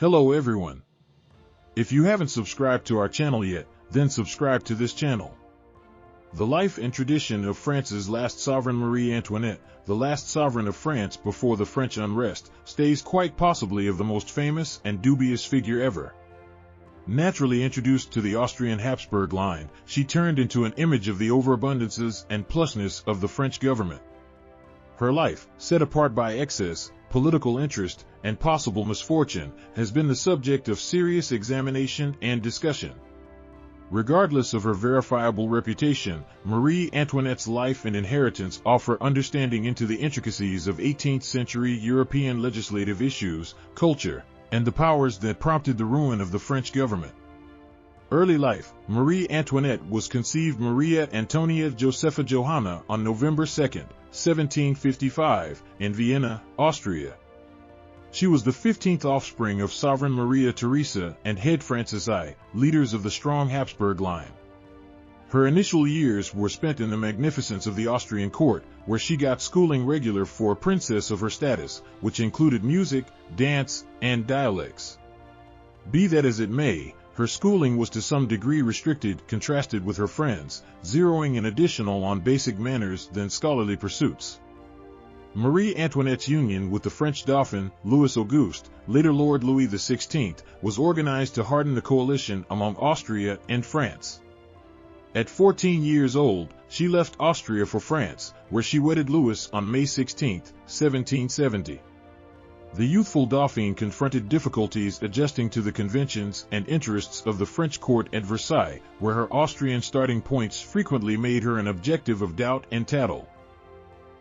Hello everyone. If you haven't subscribed to our channel yet, then subscribe to this channel. The life and tradition of France's last sovereign Marie Antoinette, the last sovereign of France before the French unrest, stays quite possibly of the most famous and dubious figure ever. Naturally introduced to the Austrian Habsburg line, she turned into an image of the overabundances and plusness of the French government. Her life, set apart by excess, political interest, and possible misfortune, has been the subject of serious examination and discussion. Regardless of her verifiable reputation, Marie Antoinette's life and inheritance offer understanding into the intricacies of 18th-century European legislative issues, culture, and the powers that prompted the ruin of the French government. Early life. Marie Antoinette was conceived Maria Antonia Josepha Johanna on November 2, 1755, in Vienna, Austria. She was the 15th offspring of Sovereign Maria Theresa and Head Francis I, leaders of the strong Habsburg line. Her initial years were spent in the magnificence of the Austrian court, where she got schooling regular for a princess of her status, which included music, dance, and dialects. Be that as it may, her schooling was to some degree restricted, contrasted with her friends, zeroing in additional on basic manners than scholarly pursuits. Marie Antoinette's union with the French Dauphin, Louis Auguste, later Lord Louis XVI, was organized to harden the coalition among Austria and France. At 14 years old, she left Austria for France, where she wedded Louis on May 16, 1770. The youthful Dauphin confronted difficulties adjusting to the conventions and interests of the French court at Versailles, where her Austrian starting points frequently made her an objective of doubt and tattle.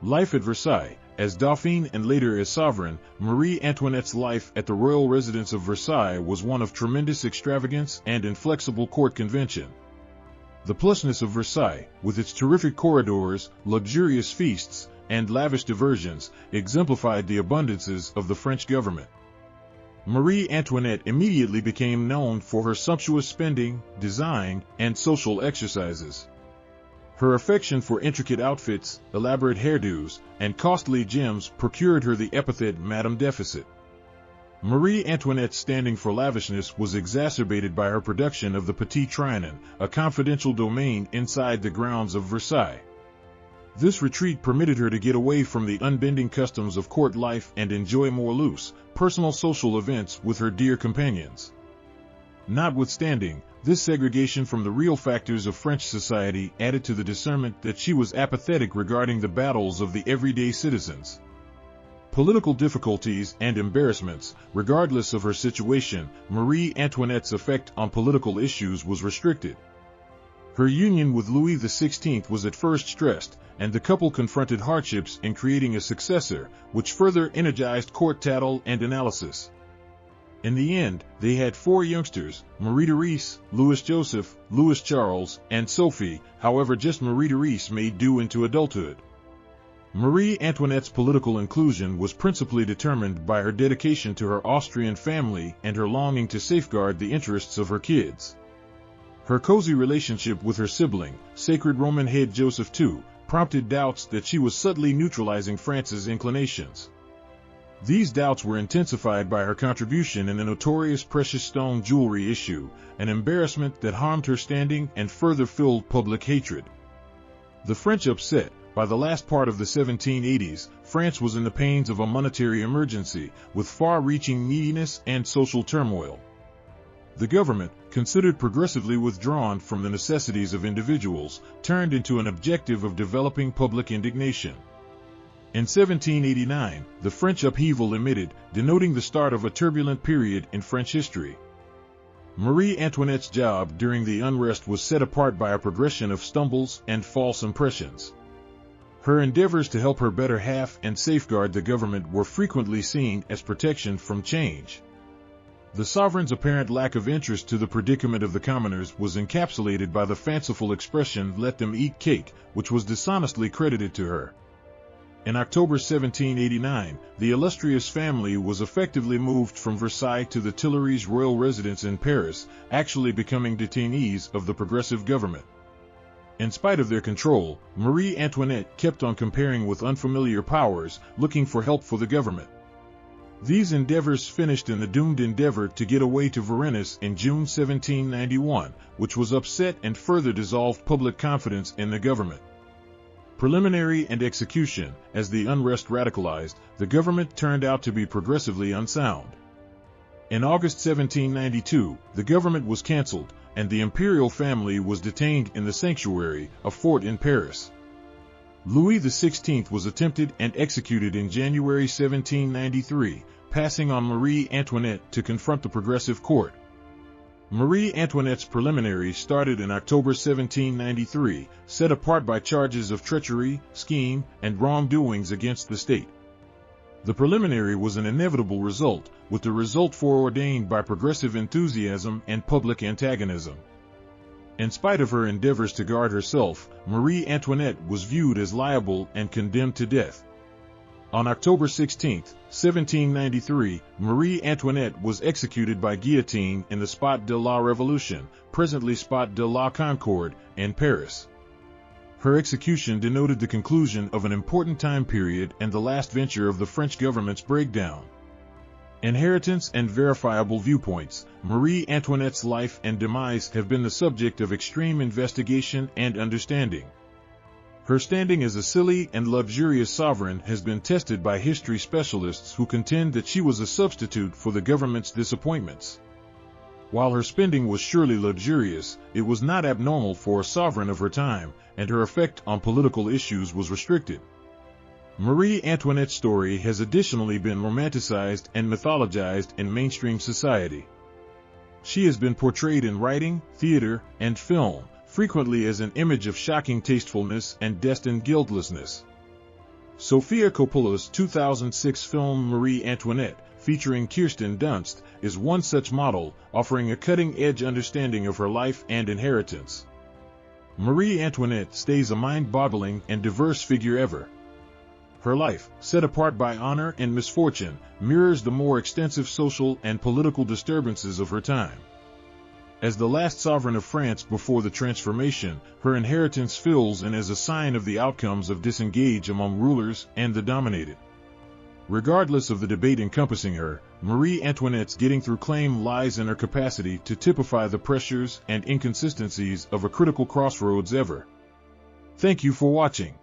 Life at Versailles. As Dauphin and later as sovereign, Marie Antoinette's life at the royal residence of Versailles was one of tremendous extravagance and inflexible court convention. The plusness of Versailles, with its terrific corridors, luxurious feasts, and lavish diversions, exemplified the abundances of the French government. Marie Antoinette immediately became known for her sumptuous spending, design, and social exercises. Her affection for intricate outfits, elaborate hairdos, and costly gems procured her the epithet Madame Deficit. Marie Antoinette's standing for lavishness was exacerbated by her production of the Petit Trianon, a confidential domain inside the grounds of Versailles. This retreat permitted her to get away from the unbending customs of court life and enjoy more loose, personal social events with her dear companions. Notwithstanding, this segregation from the real factors of French society added to the discernment that she was apathetic regarding the battles of the everyday citizens. Political difficulties and embarrassments. Regardless of her situation, Marie Antoinette's effect on political issues was restricted. Her union with Louis XVI was at first stressed, and the couple confronted hardships in creating a successor, which further energized court tattle and analysis. In the end, they had 4 youngsters, Marie-Therese, Louis-Joseph, Louis-Charles, and Sophie. However, just Marie-Therese made due into adulthood. Marie Antoinette's political inclusion was principally determined by her dedication to her Austrian family and her longing to safeguard the interests of her kids. Her cozy relationship with her sibling, Sacred Roman Head Joseph II, prompted doubts that she was subtly neutralizing France's inclinations. These doubts were intensified by her contribution in the notorious precious stone jewelry issue, an embarrassment that harmed her standing and further fueled public hatred. The French upset. By the last part of the 1780s, France was in the pains of a monetary emergency, with far-reaching neediness and social turmoil. The government, considered progressively withdrawn from the necessities of individuals, turned into an objective of developing public indignation. In 1789, the French upheaval emitted, denoting the start of a turbulent period in French history. Marie Antoinette's job during the unrest was set apart by a progression of stumbles and false impressions. Her endeavors to help her better half and safeguard the government were frequently seen as protection from change. The sovereign's apparent lack of interest to the predicament of the commoners was encapsulated by the fanciful expression "let them eat cake," which was dishonestly credited to her. In October 1789, the illustrious family was effectively moved from Versailles to the Tuileries royal residence in Paris, actually becoming detainees of the progressive government. In spite of their control, Marie Antoinette kept on comparing with unfamiliar powers, looking for help for the government. These endeavors finished in the doomed endeavor to get away to Varennes in June 1791, which was upset and further dissolved public confidence in the government. Preliminary and execution, as the unrest radicalized, the government turned out to be progressively unsound. In August 1792, the government was cancelled, and the imperial family was detained in the Sanctuary, a fort in Paris. Louis XVI was attempted and executed in January 1793, passing on Marie Antoinette to confront the progressive court. Marie Antoinette's preliminaries started in October 1793, set apart by charges of treachery, scheme, and wrongdoings against the state. The preliminary was an inevitable result, with the result foreordained by progressive enthusiasm and public antagonism. In spite of her endeavors to guard herself, Marie Antoinette was viewed as liable and condemned to death. On October 16, 1793, Marie Antoinette was executed by guillotine in the Spot de la Révolution, presently Spot de la Concorde, in Paris. Her execution denoted the conclusion of an important time period and the last venture of the French government's breakdown. Inheritance and verifiable viewpoints. Marie Antoinette's life and demise have been the subject of extreme investigation and understanding. Her standing as a silly and luxurious sovereign has been tested by history specialists who contend that she was a substitute for the government's disappointments. While her spending was surely luxurious, it was not abnormal for a sovereign of her time, and her effect on political issues was restricted. Marie Antoinette's story has additionally been romanticized and mythologized in mainstream society. She has been portrayed in writing, theater, and film, frequently as an image of shocking tastefulness and destined guiltlessness. Sofia Coppola's 2006 film Marie Antoinette, featuring Kirsten Dunst, is one such model, offering a cutting-edge understanding of her life and inheritance. Marie Antoinette stays a mind-boggling and diverse figure ever. Her life, set apart by honor and misfortune, mirrors the more extensive social and political disturbances of her time. As the last sovereign of France before the transformation, her inheritance fills in as a sign of the outcomes of disengage among rulers and the dominated. Regardless of the debate encompassing her, Marie Antoinette's getting through claim lies in her capacity to typify the pressures and inconsistencies of a critical crossroads ever. Thank you for watching.